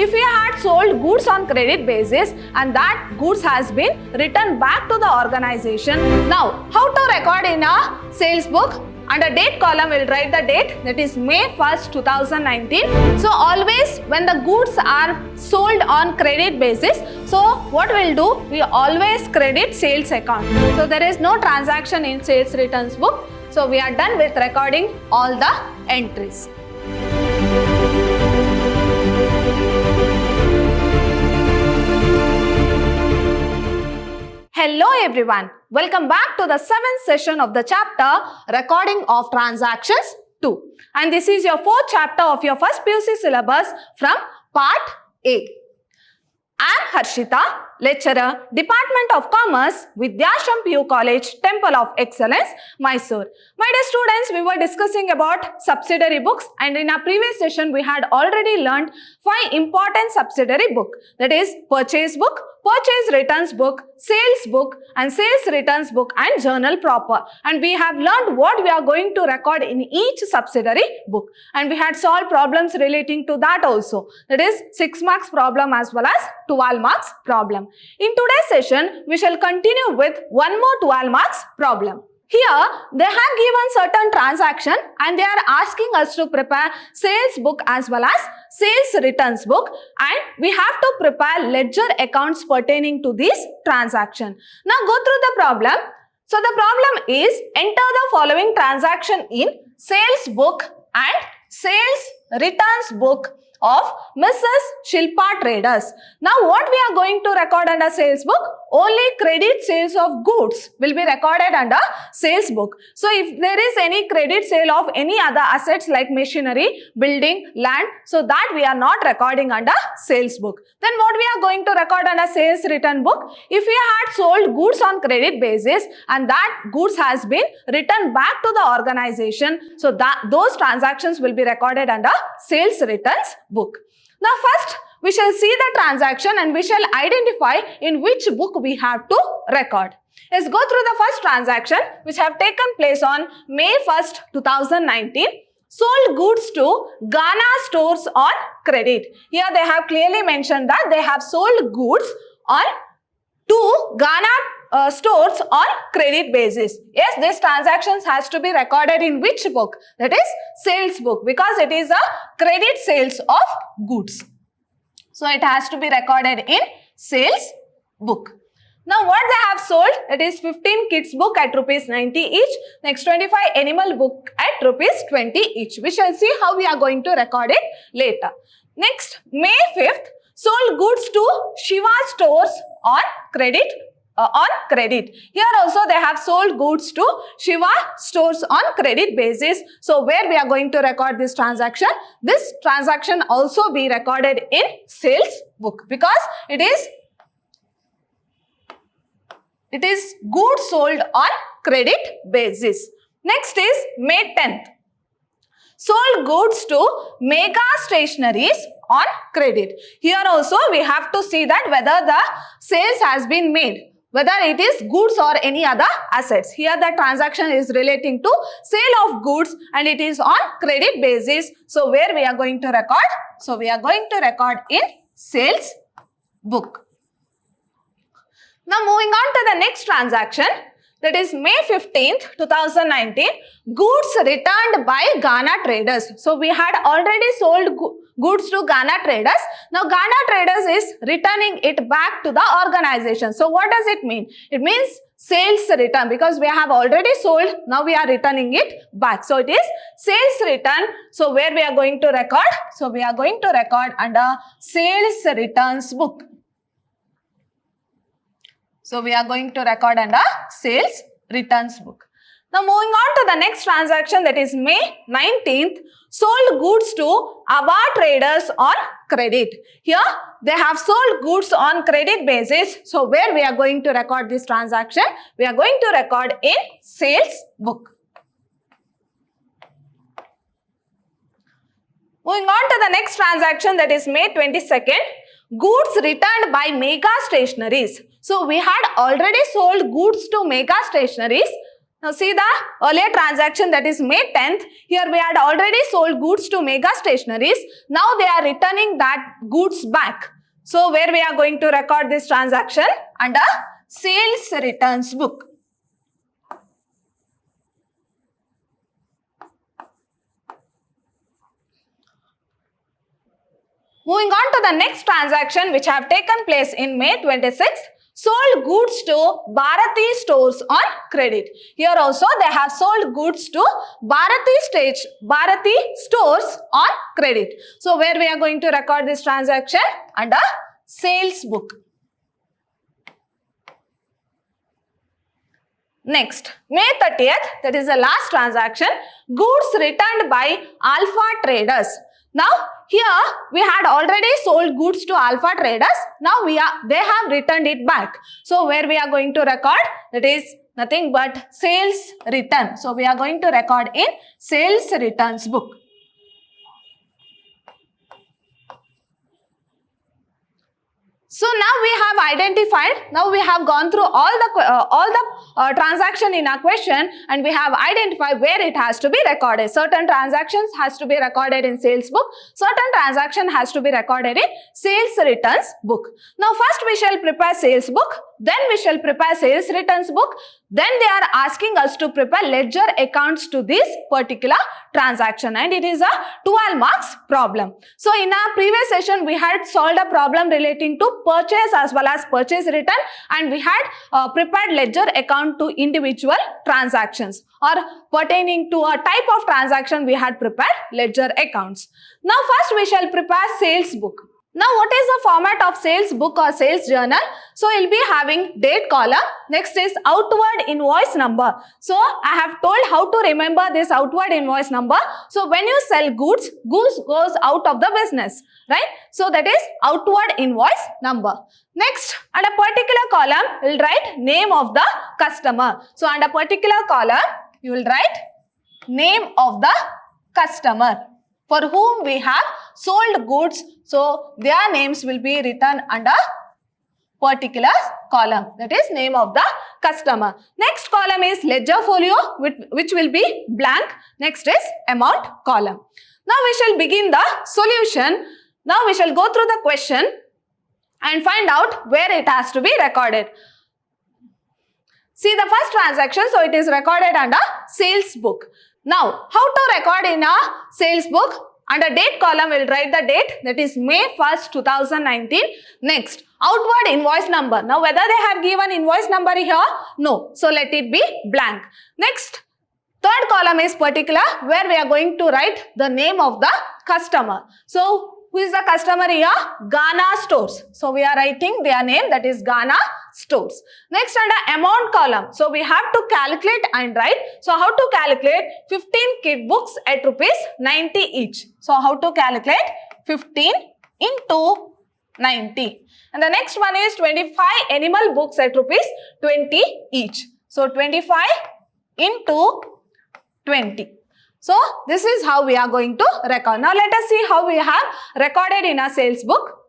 if we had sold goods on credit basis and that goods has been returned back to the organization. Now, how to record in a sales book? Under date column, we'll write the date, that is May 1st, 2019. So always when the goods are sold on credit basis, so what we'll do, we always credit sales account. So there is no transaction in sales returns book. So we are done with recording all the entries. Hello everyone, welcome back to the 7th session of the chapter Recording of Transactions 2. And this is your 4th chapter of your first PUC syllabus from Part A. I am Harshita, lecturer, Department of Commerce, Vidyashram PU College, Temple of Excellence, Mysore. My dear students, we were discussing about subsidiary books, and in our previous session we had already learned 5 important subsidiary books, that is purchase book, purchase returns book, sales book and sales returns book and journal proper. And we have learned what we are going to record in each subsidiary book. And we had solved problems relating to that also. That is 6 marks problem as well as 12 marks problem. In today's session, we shall continue with one more 12 marks problem. Here, they have given certain transaction and they are asking us to prepare sales book as well as sales returns book, and we have to prepare ledger accounts pertaining to this transaction. Now go through the problem. So the problem is, enter the following transaction in sales book and sales returns book of Mrs. Shilpa Traders. Now what we are going to record under sales book? Only credit sales of goods will be recorded under sales book. So if there is any credit sale of any other assets like machinery, building, land, so that we are not recording under sales book. Then what we are going to record under sales return book? If we had sold goods on credit basis and that goods has been returned back to the organization, so that those transactions will be recorded under sales returns book. Now first we shall see the transaction and we shall identify in which book we have to record. Let's go through the first transaction which have taken place on May 1st, 2019. Sold goods to Ghana stores on credit. Here they have clearly mentioned that they have sold goods on to Ghana stores on credit basis. Yes, this transactions has to be recorded in which book? That is sales book, because it is a credit sales of goods. So it has to be recorded in sales book. Now what they have sold, it is 15 kids book at rupees 90 each. Next 25 animal book at rupees 20 each. We shall see how we are going to record it later. Next, May 5th, sold goods to Shiva stores on credit. Here also they have sold goods to Shiva stores on credit basis. So where we are going to record this transaction? This transaction also be recorded in sales book, because it is goods sold on credit basis. Next is May 10th. Sold goods to Mega Stationaries on credit. Here also we have to see that whether the sales has been made, whether it is goods or any other assets. Here the transaction is relating to sale of goods and it is on credit basis. So where we are going to record? So we are going to record in sales book. Now moving on to the next transaction, that is May 15th, 2019, goods returned by Ghana Traders. So we had already sold goods to Ghana Traders. Now Ghana Traders is returning it back to the organization. So what does it mean? It means sales return, because we have already sold, now we are returning it back. So it is sales return. So where we are going to record? So we are going to record under sales returns book. So we are going to record under sales returns book. Now moving on to the next transaction, that is May 19th, sold goods to Ava Traders on credit. Here they have sold goods on credit basis. So where we are going to record this transaction? We are going to record in sales book. Moving on to the next transaction, that is May 22nd, goods returned by Mega Stationaries. So we had already sold goods to Mega Stationaries. Now see the earlier transaction, that is May 10th. Here we had already sold goods to Mega Stationeries. Now they are returning that goods back. So where we are going to record this transaction? Under sales returns book. Moving on to the next transaction which have taken place in May 26th. Sold goods to Bharati stores on credit. Here also they have sold goods to Bharati stores on credit. So where we are going to record this transaction? Under sales book. Next, May 30th, that is the last transaction, goods returned by Alpha Traders. Now here we had already sold goods to Alpha Traders. Now they have returned it back. So where we are going to record? That is nothing but sales return. So we are going to record in sales returns book. So now we have identified, now we have gone through all the transaction in our question, and we have identified where it has to be recorded. Certain transactions has to be recorded in sales book, certain transaction has to be recorded in sales returns book. Now first we shall prepare sales book, then we shall prepare sales returns book, then they are asking us to prepare ledger accounts to this particular transaction, and it is a 12 marks problem. So in our previous session we had solved a problem relating to purchase as well as purchase return, and we had prepared ledger account to individual transactions, or pertaining to a type of transaction we had prepared ledger accounts. Now first we shall prepare sales book. Now what is the format of sales book or sales journal? So it will be having date column. Next is outward invoice number. So I have told how to remember this outward invoice number. So when you sell goods, goods goes out of the business, right? So that is outward invoice number. Next, under particular column, you will write name of the customer. So under particular column, you will write name of the customer for whom we have sold goods. So their names will be written under particular column, that is name of the customer. Next column is ledger folio, which will be blank. Next is amount column. Now we shall begin the solution. Now we shall go through the question and find out where it has to be recorded. See the first transaction, so it is recorded under sales book. Now, how to record in a sales book? Under date column, we will write the date, that is May 1st, 2019. Next, outward invoice number. Now, whether they have given invoice number here? No. So, let it be blank. Next, third column is particular, where we are going to write the name of the customer. So, who is the customer here? Ghana Stores. So, we are writing their name, that is Ghana Stores. Next, under amount column. So, we have to calculate and write. So, how to calculate? 15 kit books at rupees 90 each. So, how to calculate? 15 into 90. And the next one is 25 animal books at rupees 20 each. So, 25 into 20. So, this is how we are going to record. Now, let us see how we have recorded in our sales book.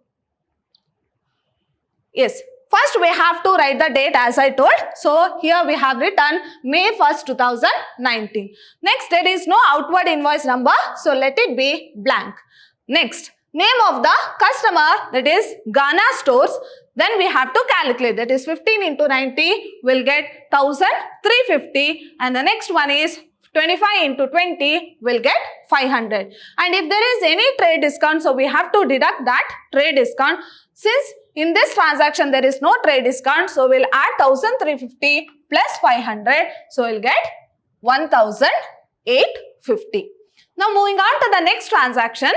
Yes, first we have to write the date as I told. So, here we have written May 1st, 2019. Next, there is no outward invoice number. So, let it be blank. Next, name of the customer, that is Ghana Stores. Then we have to calculate, that is 15 into 90 will get 1350, and the next one is 25 into 20 will get 500. And if there is any trade discount, so we have to deduct that trade discount. Since in this transaction there is no trade discount, so we'll add 1350 plus 500. So we'll get 1850. Now moving on to the next transaction.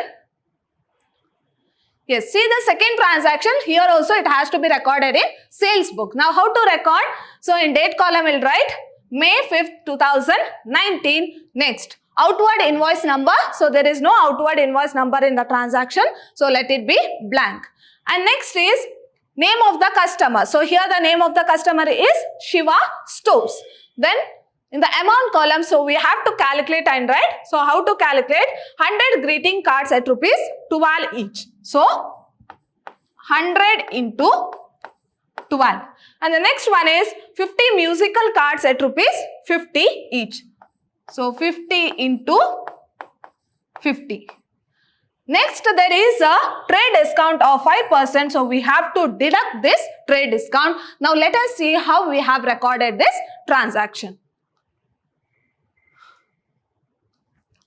Yes, see the second transaction, here also it has to be recorded in sales book. Now how to record? So in date column we'll write May 5th, 2019. Next, outward invoice number. So there is no outward invoice number in the transaction. So let it be blank. And next is name of the customer. So here the name of the customer is Shiva Stores. Then in the amount column, so we have to calculate and write. So how to calculate? 100 greeting cards at rupees 12 each. So 100 into 12. And the next one is 50 musical cards at rupees 50 each. So 50 into 50. Next, there is a trade discount of 5%. So we have to deduct this trade discount. Now let us see how we have recorded this transaction.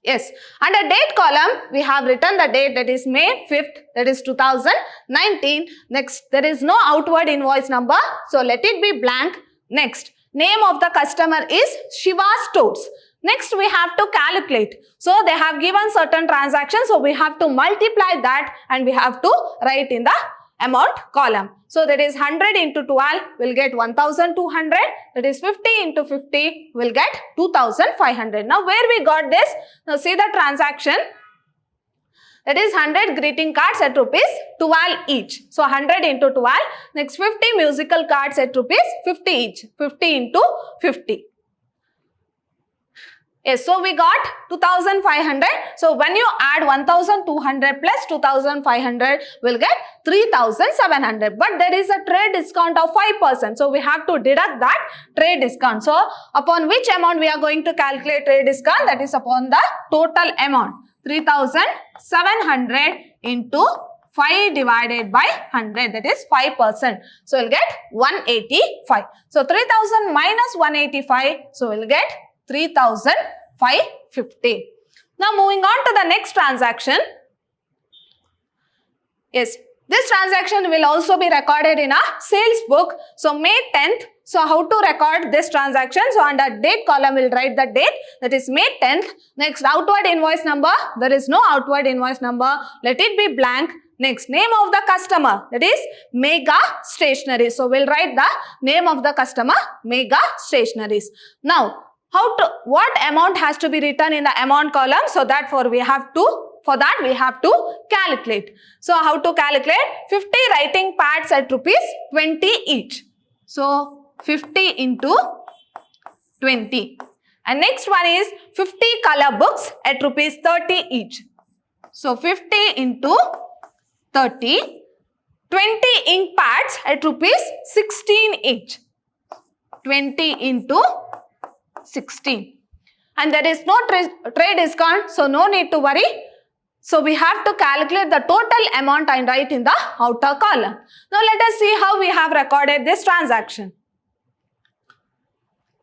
Yes, under date column, we have written the date, that is May 5th, that is 2019. Next, there is no outward invoice number, so let it be blank. Next, name of the customer is Shiva Stores. Next, we have to calculate. So they have given certain transactions, so we have to multiply that and we have to write in the amount column. So that is 100 into 12 will get 1200. That is 50 into 50 will get 2500. Now where we got this? Now see the transaction. That is 100 greeting cards at rupees 12 each. So 100 into 12. Next 50 musical cards at rupees 50 each. 50 into 50. Yes, so we got 2500. So when you add 1200 plus 2500, we'll get 3700. But there is a trade discount of 5%. So we have to deduct that trade discount. So upon which amount we are going to calculate trade discount? That is upon the total amount. 3700 into 5 divided by 100, that is 5%. So we'll get 185. So 3000 minus 185, so we'll get 3550. Now moving on to the next transaction. Yes, this transaction will also be recorded in a sales book. So May 10th. So how to record this transaction? So under date column we'll write the date, that is May 10th. Next, outward invoice number. There is no outward invoice number. Let it be blank. Next, name of the customer, that is Mega Stationery. So we'll write the name of the customer, Mega Stationeries. Now what amount has to be written in the amount column? So that for we have to calculate. So how to calculate? 50 writing pads at rupees 20 each. So 50 into 20. And next one is 50 color books at rupees 30 each. So 50 into 30. 20 ink pads at rupees 16 each. 20 into 16. And there is no trade discount, so no need to worry. So we have to calculate the total amount and write in the outer column. Now let us see how we have recorded this transaction.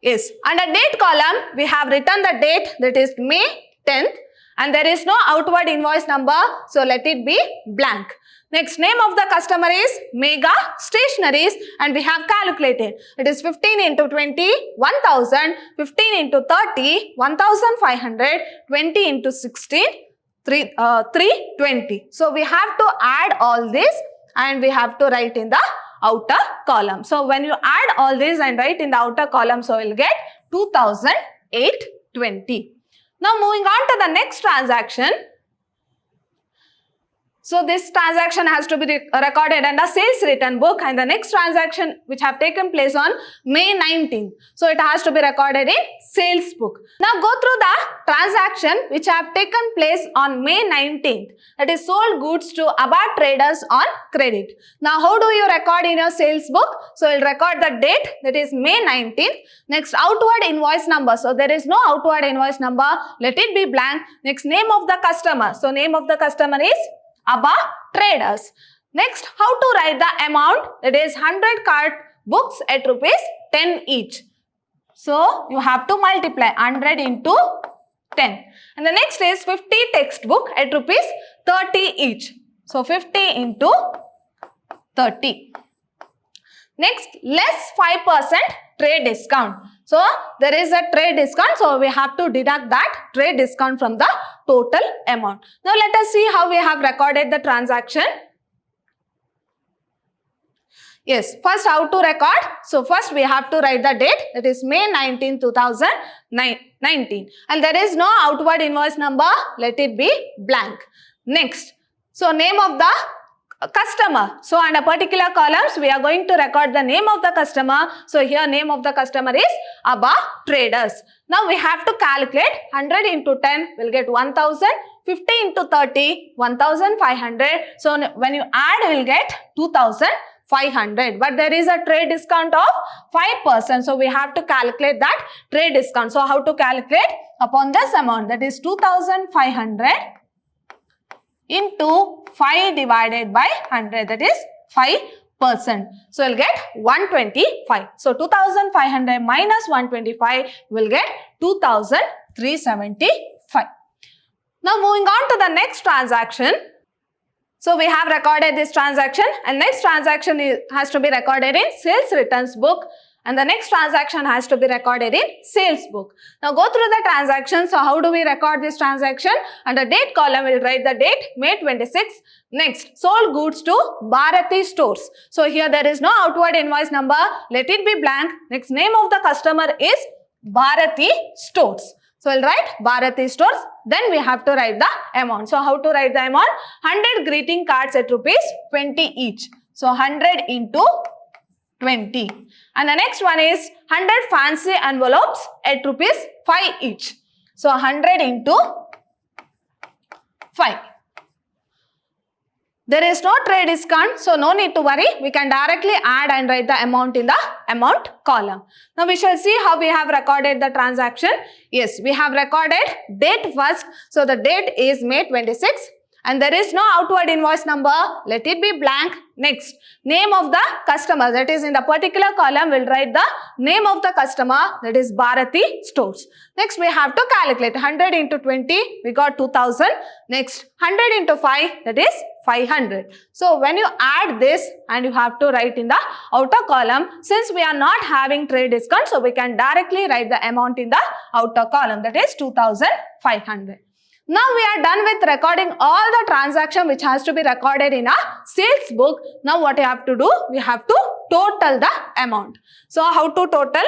Yes, under date column we have written the date, that is May 10th, and there is no outward invoice number, so let it be blank. Next, name of the customer is Mega Stationeries, and we have calculated. It is 15 into 20, 1000, 15 into 30, 1500, 20 into 16, 320. So we have to add all this and we have to write in the outer column. So when you add all this and write in the outer column, so we'll get 2820. Now moving on to the next transaction. So this transaction has to be recorded under sales written book, and the next transaction which have taken place on May 19th. So it has to be recorded in sales book. Now go through the transaction which have taken place on May 19th. That is sold goods to Abba Traders on credit. Now how do you record in your sales book? So you'll record the date, that is May 19th. Next, outward invoice number. So there is no outward invoice number. Let it be blank. Next, name of the customer. So name of the customer is Abba Traders. Next, how to write the amount? That is 100 card books at rupees 10 each. So you have to multiply 100 into 10. And the next is 50 textbook at rupees 30 each. So 50 into 30. Next, less 5% trade discount. So there is a trade discount, so we have to deduct that trade discount from the total amount. Now let us see how we have recorded the transaction. Yes, first how to record? So first we have to write the date, that is May 19, 2019. And there is no outward invoice number, let it be blank. Next, so name of the customer. So under particular columns we are going to record the name of the customer. So here name of the customer is Abba Traders. Now we have to calculate 100 into 10 will get 1000, 50 into 30 1500. So when you add we will get 2500. 500, but there is a trade discount of 5%. So we have to calculate that trade discount. So how to calculate? Upon this amount, that is 2500 into 5 divided by 100, that is 5%. So we'll get 125. So 2500 minus 125 will get 2375. Now moving on to the next transaction. So we have recorded this transaction, and next transaction has to be recorded in sales returns book, and the next transaction has to be recorded in sales book. Now go through the transaction. So how do we record this transaction? Under date column, we'll write the date, May 26. Next, sold goods to Bharati Stores. So here there is no outward invoice number. Let it be blank. Next, name of the customer is Bharati Stores. So we'll write Bharati Stores. Then we have to write the amount. So how to write the amount? 100 greeting cards at rupees 20 each. So 100 into 20. And the next one is 100 fancy envelopes at rupees 5 each. So 100 into 5. There is no trade discount, so no need to worry. We can directly add and write the amount in the amount column. Now we shall see how we have recorded the transaction. Yes, we have recorded date first. So the date is May 26. And there is no outward invoice number. Let it be blank. Next, name of the customer, that is in the particular column, we'll write the name of the customer, that is Bharati Stores. Next, we have to calculate 100 into 20, we got 2000. Next, 100 into 5, that is 500. So when you add this, and you have to write in the outer column, since we are not having trade discount, so we can directly write the amount in the outer column, that is 2500. Now we are done with recording all the transaction which has to be recorded in a sales book. Now what you have to do? We have to total the amount. So how to total?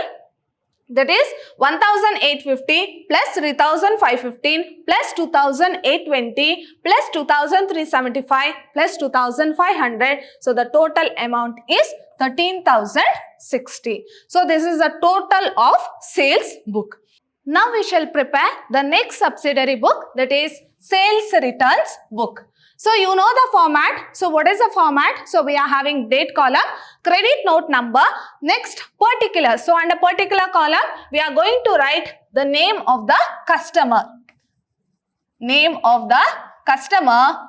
That is 1850 plus 3515 plus 2820 plus 2375 plus 2500. So the total amount is 13,060. So this is the total of sales book. Now we shall prepare the next subsidiary book, that is sales returns book. So you know the format. So what is the format? So we are having date column, credit note number, next particular. So under particular column, we are going to write the name of the customer. Name of the customer.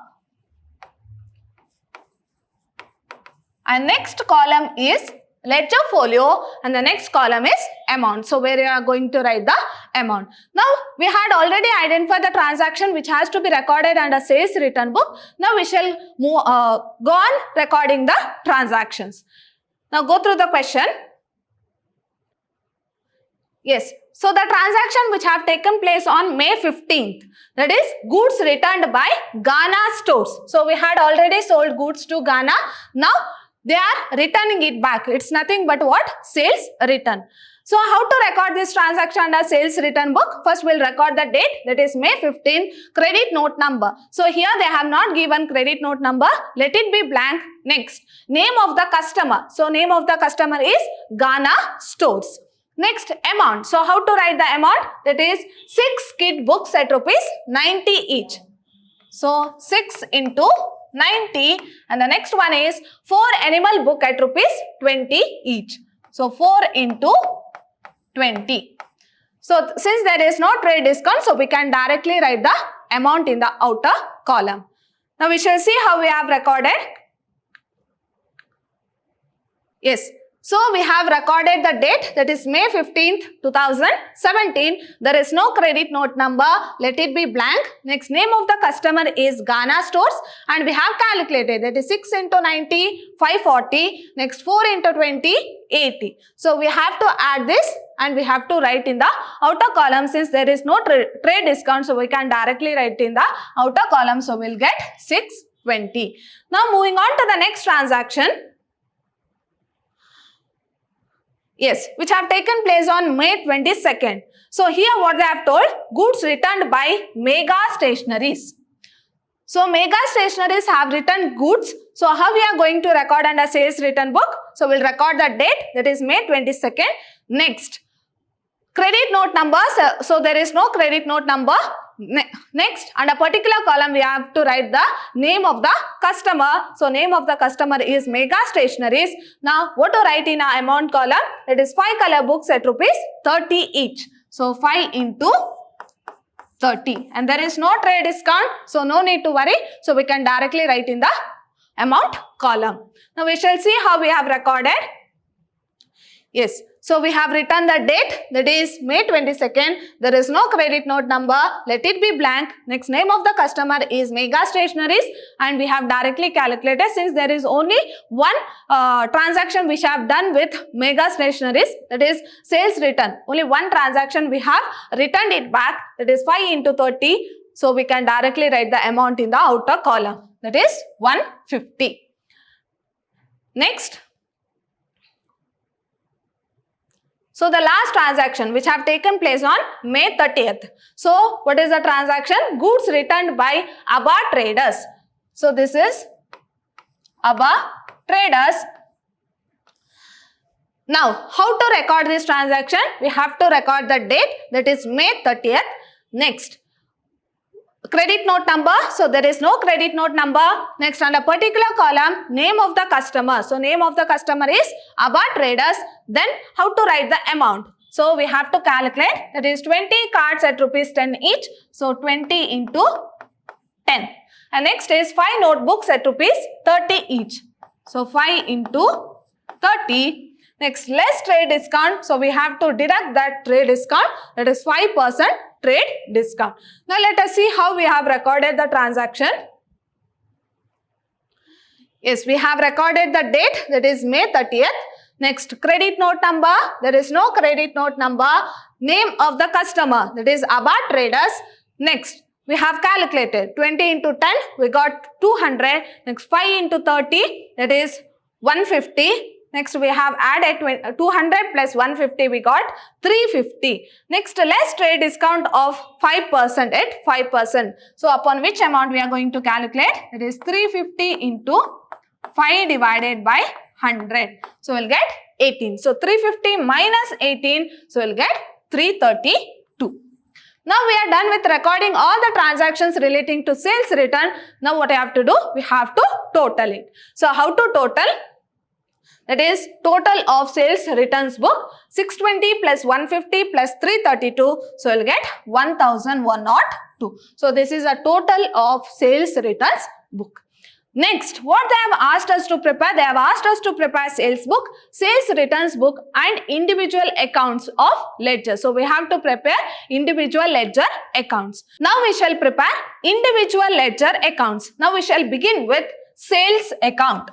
And next column is ledger folio, and the next column is amount. So where you are going to write the amount. Now we had already identified the transaction which has to be recorded under sales return book. Now we shall move, go on recording the transactions. Now go through the question. Yes. So the transaction which have taken place on May 15th, that is goods returned by Ghana Stores. So we had already sold goods to Ghana. Now they are returning it back. It's nothing but what? Sales return. So how to record this transaction under sales return book? First we'll record the date, that is May 15, credit note number. So here they have not given credit note number. Let it be blank. Next, name of the customer. So name of the customer is Ghana Stores. Next, amount. So how to write the amount? That is 6 kit books at rupees 90 each. So 6 into 90, and the next one is 4 animal book at rupees 20 each. So 4 into 20. So since there is no trade discount, so we can directly write the amount in the outer column. Now we shall see how we have recorded. Yes. So we have recorded the date, that is May 15th, 2017. There is no credit note number. Let it be blank. Next, name of the customer is Ghana Stores, and we have calculated, that is 6 into 90, 540. Next, 4 into 20, 80. So we have to add this and we have to write in the outer column. Since there is no trade discount, so we can directly write in the outer column. So we'll get 620. Now moving on to the next transaction. Yes, which have taken place on May 22nd. So here what they have told, goods returned by Mega Stationaries. So Mega Stationaries have returned goods. So how we are going to record under sales return book? So we'll record the date, that is May 22nd. Next, credit note number. So there is no credit note number. next, under particular column, we have to write the name of the customer. So, name of the customer is Mega Stationeries. Now, what to write in our amount column? It is 5 color books at rupees 30 each. So, 5 into 30. And there is no trade discount. So, no need to worry. So, we can directly write in the amount column. Now, we shall see how we have recorded. Yes. So, we have written the date, that is May 22nd. There is no credit note number. Let it be blank. Next, name of the customer is Mega Stationeries, and we have directly calculated since there is only one transaction which I have done with Mega Stationeries, that is sales return. Only one transaction we have returned it back, that is 5 into 30. So, we can directly write the amount in the outer column, that is 150. Next. So, the last transaction which have taken place on May 30th. So, what is the transaction? Goods returned by Abba Traders. So, this is Abba Traders. Now, how to record this transaction? We have to record the date, that is May 30th. Next, credit note number. So, there is no credit note number. Next, under particular column, name of the customer. So, name of the customer is Abba Traders. Then, how to write the amount? So, we have to calculate, that is 20 cards at rupees 10 each. So, 20 into 10. And next is 5 notebooks at rupees 30 each. So, 5 into 30. Next, less trade discount. So, we have to deduct that trade discount, that is 5% trade discount. Now, let us see how we have recorded the transaction. Yes, we have recorded the date, that is May 30th. Next, credit note number. There is no credit note number. Name of the customer, that is Abba Traders. Next, we have calculated 20 into 10, we got 200. Next, 5 into 30, that is 150. Next, we have added 200 plus 150, we got 350. Next, less trade discount of 5% at 5%. So, upon which amount we are going to calculate? It is 350 into 5 divided by 100. So, we'll get 18. So, 350 minus 18. So, we'll get 332. Now, we are done with recording all the transactions relating to sales return. Now, what I have to do? We have to total it. So, how to total? That is total of sales returns book 620 plus 150 plus 332. So, you will get 1102. So, this is a total of sales returns book. Next, what they have asked us to prepare? They have asked us to prepare sales book, sales returns book and individual accounts of ledger. So, we have to prepare individual ledger accounts. Now, we shall prepare individual ledger accounts. Now, we shall begin with sales account.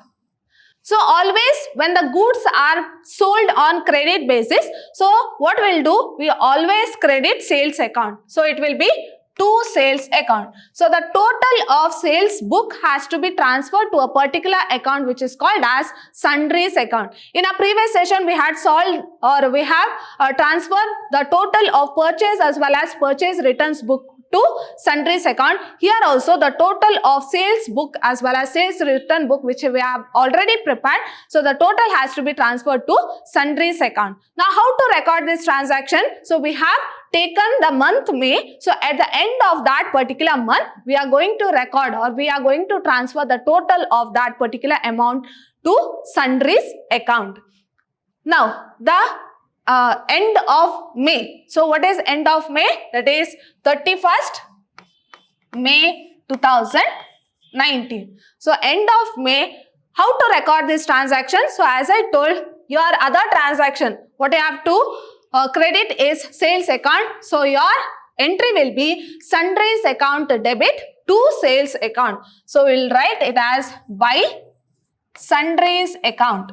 So, always when the goods are sold on credit basis, so what we'll do? We always credit sales account. So, it will be to sales account. So, the total of sales book has to be transferred to a particular account which is called as sundries account. In a previous session, we had solved or we have transferred the total of purchase as well as purchase returns book to sundries account. Here also the total of sales book as well as sales return book which we have already prepared. So, the total has to be transferred to sundries account. Now, how to record this transaction? So, we have taken the month May. So, at the end of that particular month, we are going to record or we are going to transfer the total of that particular amount to sundries account. Now, the end of May. So, what is end of May? That is 31st May 2019. So, end of May. How to record this transaction? So, as I told, your other transaction, what you have to credit is sales account. So, your entry will be sundries account debit to sales account. So, we will write it as by sundries account.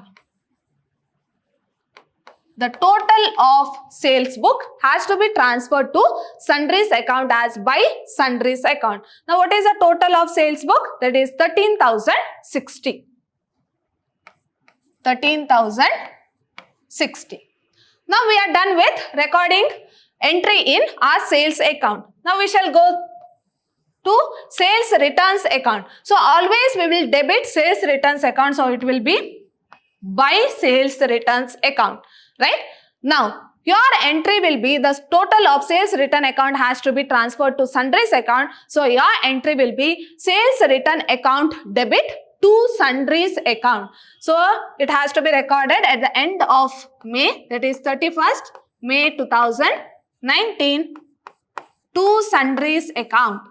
The total of sales book has to be transferred to sundries account as by sundries account. Now, what is the total of sales book? That is 13,060. 13,060. Now, we are done with recording entry in our sales account. Now, we shall go to sales returns account. So, always we will debit sales returns account. So, it will be by sales returns account. Right? Now, your entry will be the total of sales return account has to be transferred to sundries account. So your entry will be sales return account debit to sundries account. So it has to be recorded at the end of May, that is 31st May 2019 to sundries account.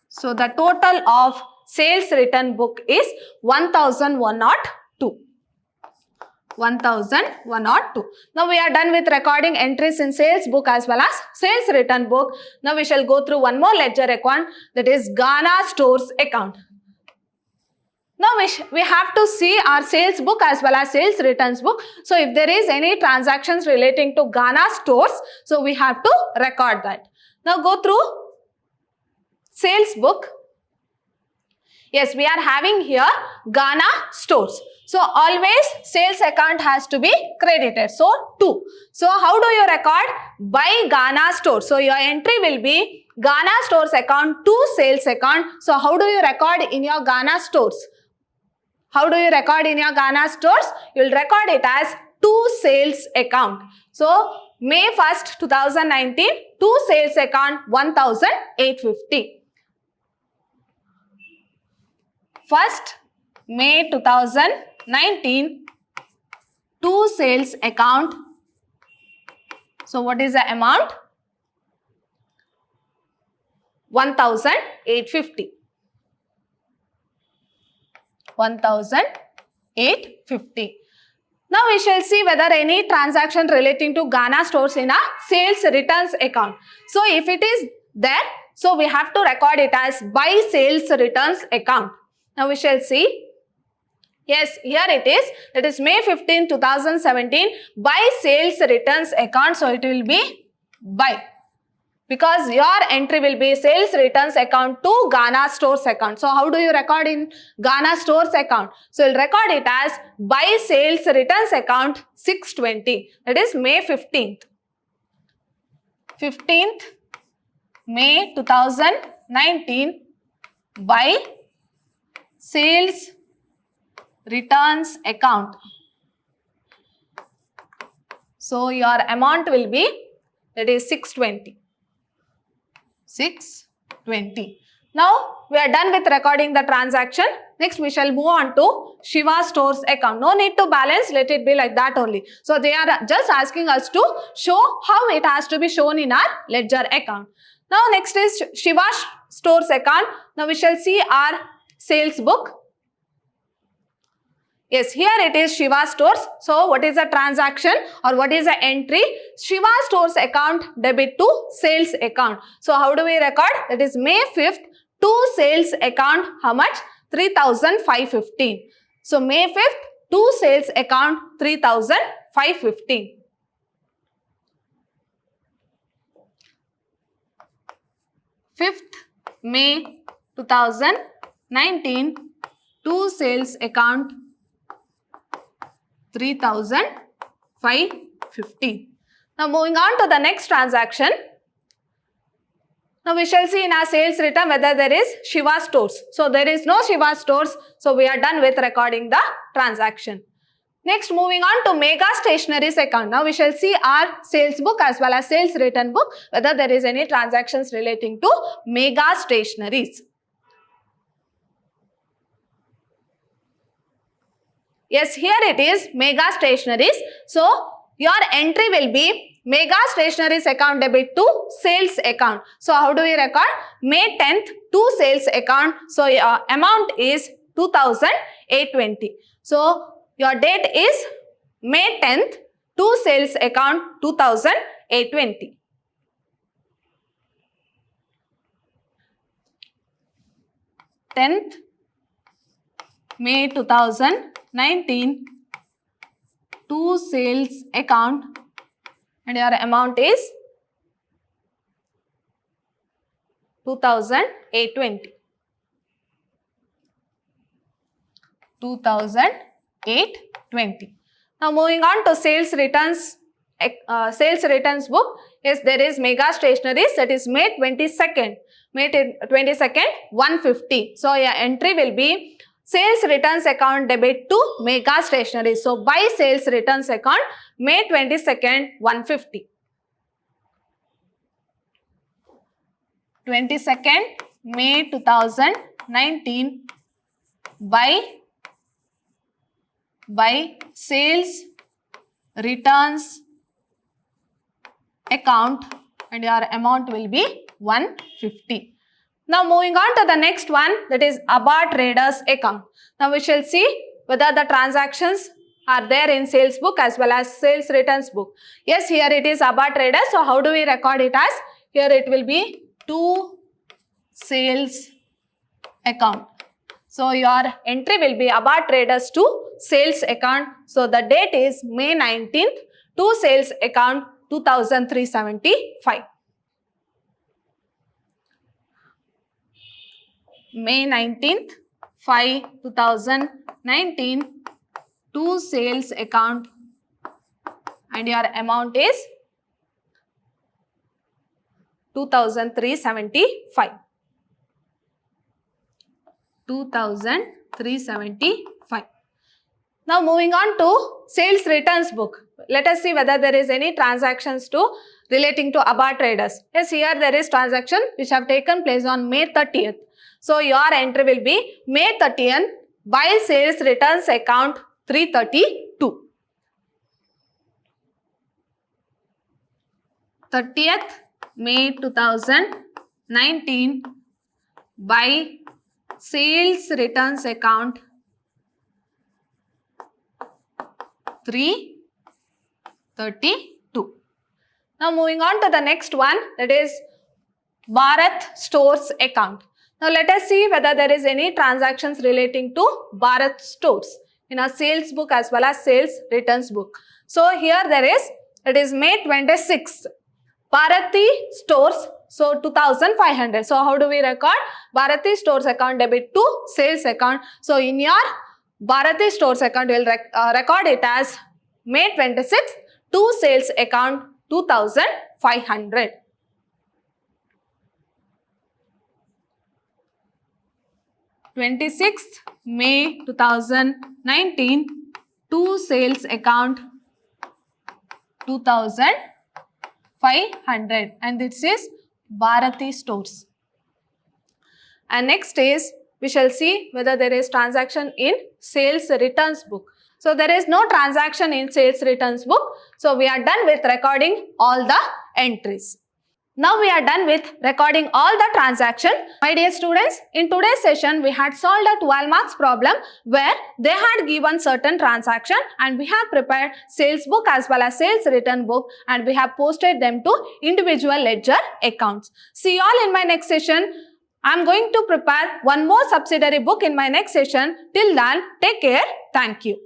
So the total of sales return book is 1102. 1102. Now we are done with recording entries in sales book as well as sales return book. Now we shall go through one more ledger account, that is Ghana stores account. Now we have to see our sales book as well as sales returns book. So if there is any transactions relating to Ghana stores, so we have to record that. Now go through sales book. Yes, we are having here Ghana stores. So always sales account has to be credited. So 2. So how do you record? By Ghana stores. So your entry will be Ghana stores account to sales account. So how do you record in your Ghana stores? How do you record in your Ghana stores? You will record it as to sales account. So May 1st, 2019 to sales account 1850. 1st May 2019 to sales account. So what is the amount? 1850. 1850. Now we shall see whether any transaction relating to Ghana stores in a sales returns account. So if it is there, so we have to record it as by sales returns account. Now we shall see. Yes, here it is. That is May 15, 2017 by sales returns account. So it will be by. Because your entry will be sales returns account to Ghana stores account. So how do you record in Ghana stores account? So you'll record it as by sales returns account 620. That is May 15th. 15th May 2019 by sales returns account. So your amount will be, that is 620. 620. Now we are done with recording the transaction. Next we shall move on to Shiva stores account. No need to balance, let it be like that only. So they are just asking us to show how it has to be shown in our ledger account. Now next is Shiva stores account. Now we shall see our sales book. Yes, here it is Shiva stores. So what is the transaction or what is the entry? Shiva stores account debit to sales account. So how do we record? That is May 5th to sales account. How much? 3,515. So May 5th to sales account 3,515. May 2019 to sales account 3,550. Now moving on to the next transaction. Now we shall see in our sales return whether there is Shiva stores. So there is no Shiva stores. So we are done with recording the transaction. Next moving on to Mega Stationeries account. Now we shall see our sales book as well as sales return book whether there is any transactions relating to Mega Stationeries. Yes, here it is Mega Stationeries. So your entry will be Mega Stationeries account debit to sales account. So how do we record? May 10th to sales account. So your amount is 2,820. So your date is May 10th to sales account 2,820. May 2019 to sales account and your amount is 2,820. 2,820. Now moving on to sales returns book. Yes, there is Mega Stationeries, that is May 22nd. May 22nd, 150. So your entry will be sales returns account debit to Mega Stationery. So by sales returns account May 22nd 150. 22nd May 2019 by sales returns account, and your amount will be 150. Now moving on to the next one, that is ABBA Traders account. Now we shall see whether the transactions are there in sales book as well as sales returns book. Yes, here it is ABBA Traders. So how do we record it as? Here it will be to sales account. So your entry will be ABBA Traders to sales account. So the date is May 19th to sales account 2375. May 19th 2019 to sales account, and your amount is 2375. 2375. Now moving on to sales returns book. Let us see whether there is any transactions relating to ABBA Traders. Yes, here there is transaction which have taken place on May 30th. So your entry will be May 30th by sales returns account 332. 30th May 2019 by sales returns account 332. Now moving on to the next one, that is Bharat Stores account. Now let us see whether there is any transactions relating to Bharat Stores in a sales book as well as sales returns book. So here there is, it is May 26th. Bharati Stores, so 2500. So how do we record? Bharati Stores account debit to sales account. So in your Bharati Stores account, you will record it as May 26th to sales account 2500. May 2019 to sales account 2500, and this is Bharati Stores. And next is, we shall see whether there is transaction in sales returns book. So there is no transaction in sales returns book. So we are done with recording all the entries. Now we are done with recording all the transaction. My dear students, in today's session we had solved a 12 marks problem where they had given certain transaction and we have prepared sales book as well as sales return book and we have posted them to individual ledger accounts. See you all in my next session. I am going to prepare one more subsidiary book in my next session. Till then, take care. Thank you.